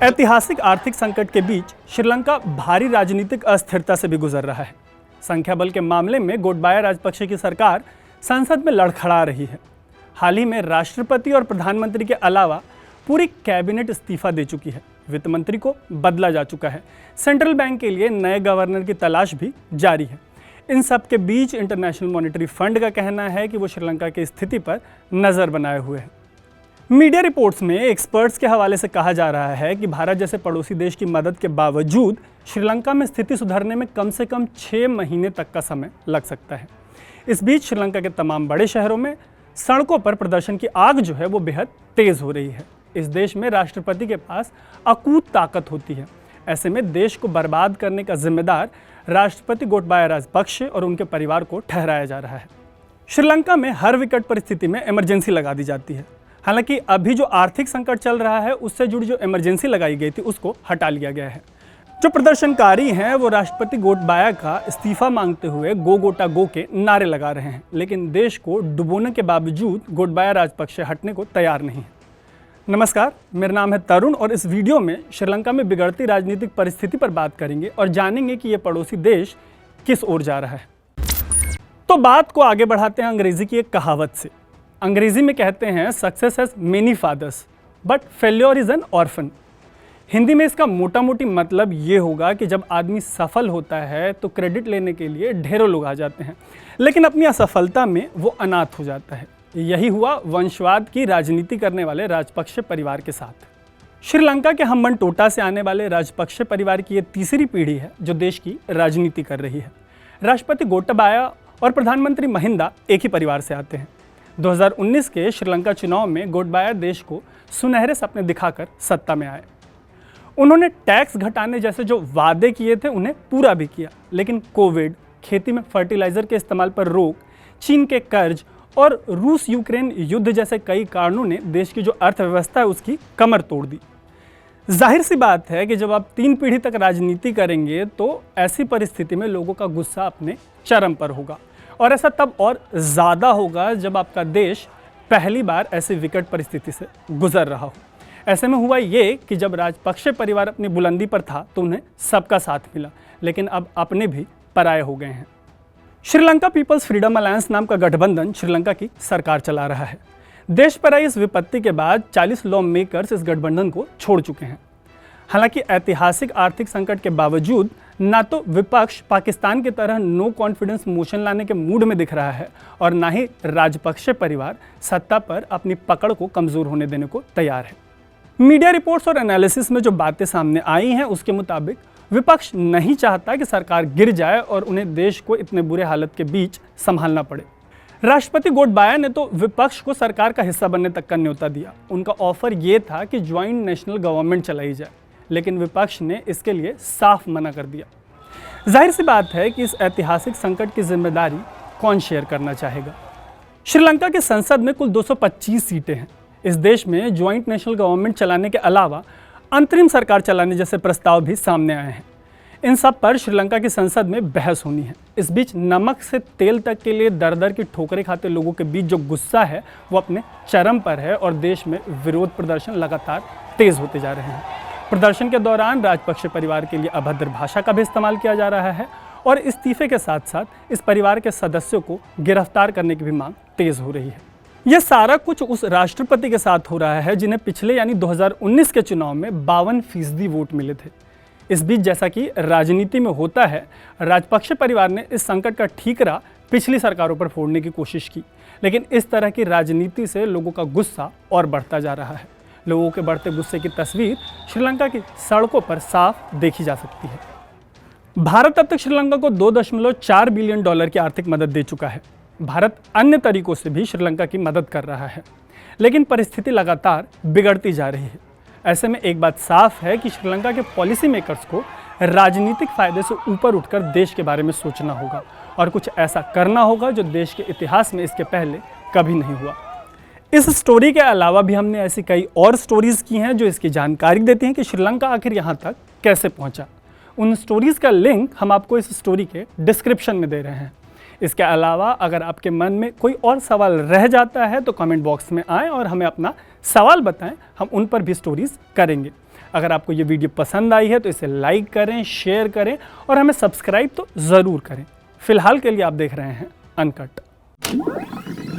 ऐतिहासिक आर्थिक संकट के बीच श्रीलंका भारी राजनीतिक अस्थिरता से भी गुजर रहा है। संख्या बल के मामले में गोटबाया राजपक्षे की सरकार संसद में लड़खड़ा रही है। हाल ही में राष्ट्रपति और प्रधानमंत्री के अलावा पूरी कैबिनेट इस्तीफा दे चुकी है। वित्त मंत्री को बदला जा चुका है। सेंट्रल बैंक के लिए नए गवर्नर की तलाश भी जारी है। इन सब के बीच इंटरनेशनल मॉनेटरी फंड का कहना है कि वो श्रीलंका की स्थिति पर नज़र बनाए हुए हैं। मीडिया रिपोर्ट्स में एक्सपर्ट्स के हवाले से कहा जा रहा है कि भारत जैसे पड़ोसी देश की मदद के बावजूद श्रीलंका में स्थिति सुधरने में कम से कम 6 महीने तक का समय लग सकता है। इस बीच श्रीलंका के तमाम बड़े शहरों में सड़कों पर प्रदर्शन की आग जो है वो बेहद तेज हो रही है। इस देश में राष्ट्रपति के पास अकूत ताकत होती है। ऐसे में देश को बर्बाद करने का जिम्मेदार राष्ट्रपति गोटबाया राजपक्षे और उनके परिवार को ठहराया जा रहा है। श्रीलंका में हर विकट परिस्थिति में इमरजेंसी लगा दी जाती है। हालांकि अभी जो आर्थिक संकट चल रहा है उससे जुड़ी जो इमरजेंसी लगाई गई थी उसको हटा लिया गया है। जो प्रदर्शनकारी हैं वो राष्ट्रपति गोटबाया का इस्तीफा मांगते हुए गो गोटा गो के नारे लगा रहे हैं, लेकिन देश को डुबोने के बावजूद गोटबाया राजपक्षे हटने को तैयार नहीं है। नमस्कार, मेरा नाम है तरुण और इस वीडियो में श्रीलंका में बिगड़ती राजनीतिक परिस्थिति पर बात करेंगे और जानेंगे कि ये पड़ोसी देश किस ओर जा रहा है। तो बात को आगे बढ़ाते हैं अंग्रेजी की एक कहावत से। अंग्रेजी में कहते हैं success has many fathers but failure is an orphan. Hindi में इसका मोटा मोटी मतलब ये होगा कि जब आदमी सफल होता है तो क्रेडिट लेने के लिए ढेरों लोग आ जाते हैं, लेकिन अपनी असफलता में वो अनाथ हो जाता है। यही हुआ वंशवाद की राजनीति करने वाले राजपक्षे परिवार के साथ। श्रीलंका के हम्बनटोटा से आने वाले राजपक्षे परिवार की ये तीसरी पीढ़ी है जो देश की राजनीति कर रही है। राष्ट्रपति गोटबाया और प्रधानमंत्री महिंदा एक ही परिवार से आते हैं। 2019 के श्रीलंका चुनाव में गोटबाया देश को सुनहरे सपने दिखाकर सत्ता में आए। उन्होंने टैक्स घटाने जैसे जो वादे किए थे उन्हें पूरा भी किया, लेकिन कोविड, खेती में फर्टिलाइजर के इस्तेमाल पर रोक, चीन के कर्ज और रूस यूक्रेन युद्ध जैसे कई कारणों ने देश की जो अर्थव्यवस्था है उसकी कमर तोड़ दी। जाहिर सी बात है कि जब आप 3 पीढ़ी तक राजनीति करेंगे तो ऐसी परिस्थिति में लोगों का गुस्सा अपने चरम पर होगा, और ऐसा तब और ज़्यादा होगा जब आपका देश पहली बार ऐसी विकट परिस्थिति से गुजर रहा हो। ऐसे में हुआ ये कि जब राजपक्षे परिवार अपनी बुलंदी पर था तो उन्हें सबका साथ मिला, लेकिन अब अपने भी पराये हो गए हैं। श्रीलंका पीपल्स फ्रीडम अलायंस नाम का गठबंधन श्रीलंका की सरकार चला रहा है। देश पर आई इस विपत्ति के बाद 40 लॉ मेकर्स इस गठबंधन को छोड़ चुके हैं। हालांकि ऐतिहासिक आर्थिक संकट के बावजूद ना तो विपक्ष पाकिस्तान की तरह नो कॉन्फिडेंस मोशन लाने के मूड में दिख रहा है और ना ही राजपक्षे परिवार सत्ता पर अपनी पकड़ को कमजोर होने देने को तैयार है। मीडिया रिपोर्ट्स और एनालिसिस में जो बातें सामने आई हैं उसके मुताबिक विपक्ष नहीं चाहता कि सरकार गिर जाए और उन्हें देश को इतने बुरे हालत के बीच संभालना पड़े। राष्ट्रपति गोटबाया ने तो विपक्ष को सरकार का हिस्सा बनने तक का न्योता दिया। उनका ऑफर ये था कि ज्वाइंट नेशनल गवर्नमेंट चलाई जाए, लेकिन विपक्ष ने इसके लिए साफ मना कर दिया। जाहिर सी बात है कि इस ऐतिहासिक संकट की जिम्मेदारी कौन शेयर करना चाहेगा। श्रीलंका की संसद में कुल 225 सीटें हैं। इस देश में ज्वाइंट नेशनल गवर्नमेंट चलाने के अलावा अंतरिम सरकार चलाने जैसे प्रस्ताव भी सामने आए हैं। इन सब पर श्रीलंका की संसद में बहस होनी है। इस बीच नमक से तेल तक के लिए दर दर की ठोकरें खाते लोगों के बीच जो गुस्सा है वो अपने चरम पर है और देश में विरोध प्रदर्शन लगातार तेज होते जा रहे हैं। प्रदर्शन के दौरान राजपक्षे परिवार के लिए अभद्र भाषा का भी इस्तेमाल किया जा रहा है और इस्तीफे के साथ साथ इस परिवार के सदस्यों को गिरफ्तार करने की भी मांग तेज हो रही है। यह सारा कुछ उस राष्ट्रपति के साथ हो रहा है जिन्हें पिछले यानी 2019 के चुनाव में 52% वोट मिले थे। इस बीच जैसा कि राजनीति में होता है, राजपक्षे परिवार ने इस संकट का ठीकरा पिछली सरकारों पर फोड़ने की कोशिश की, लेकिन इस तरह की राजनीति से लोगों का गुस्सा और बढ़ता जा रहा है। लोगों के बढ़ते गुस्से की तस्वीर श्रीलंका की सड़कों पर साफ देखी जा सकती है। भारत अब तक श्रीलंका को $2.4 बिलियन की आर्थिक मदद दे चुका है। भारत अन्य तरीकों से भी श्रीलंका की मदद कर रहा है, लेकिन परिस्थिति लगातार बिगड़ती जा रही है। ऐसे में एक बात साफ है कि श्रीलंका के पॉलिसी मेकर्स को राजनीतिक फायदे से ऊपर उठकर देश के बारे में सोचना होगा और कुछ ऐसा करना होगा जो देश के इतिहास में इसके पहले कभी नहीं हुआ। इस स्टोरी के अलावा भी हमने ऐसी कई और स्टोरीज की हैं जो इसकी जानकारी देती हैं कि श्रीलंका आखिर यहाँ तक कैसे पहुँचा। उन स्टोरीज़ का लिंक हम आपको इस स्टोरी के डिस्क्रिप्शन में दे रहे हैं। इसके अलावा अगर आपके मन में कोई और सवाल रह जाता है तो कमेंट बॉक्स में आएँ और हमें अपना सवाल बताएं, हम उन पर भी स्टोरीज करेंगे। अगर आपको ये वीडियो पसंद आई है तो इसे लाइक करें, शेयर करें और हमें सब्सक्राइब तो ज़रूर करें। फिलहाल के लिए आप देख रहे हैं अनकट।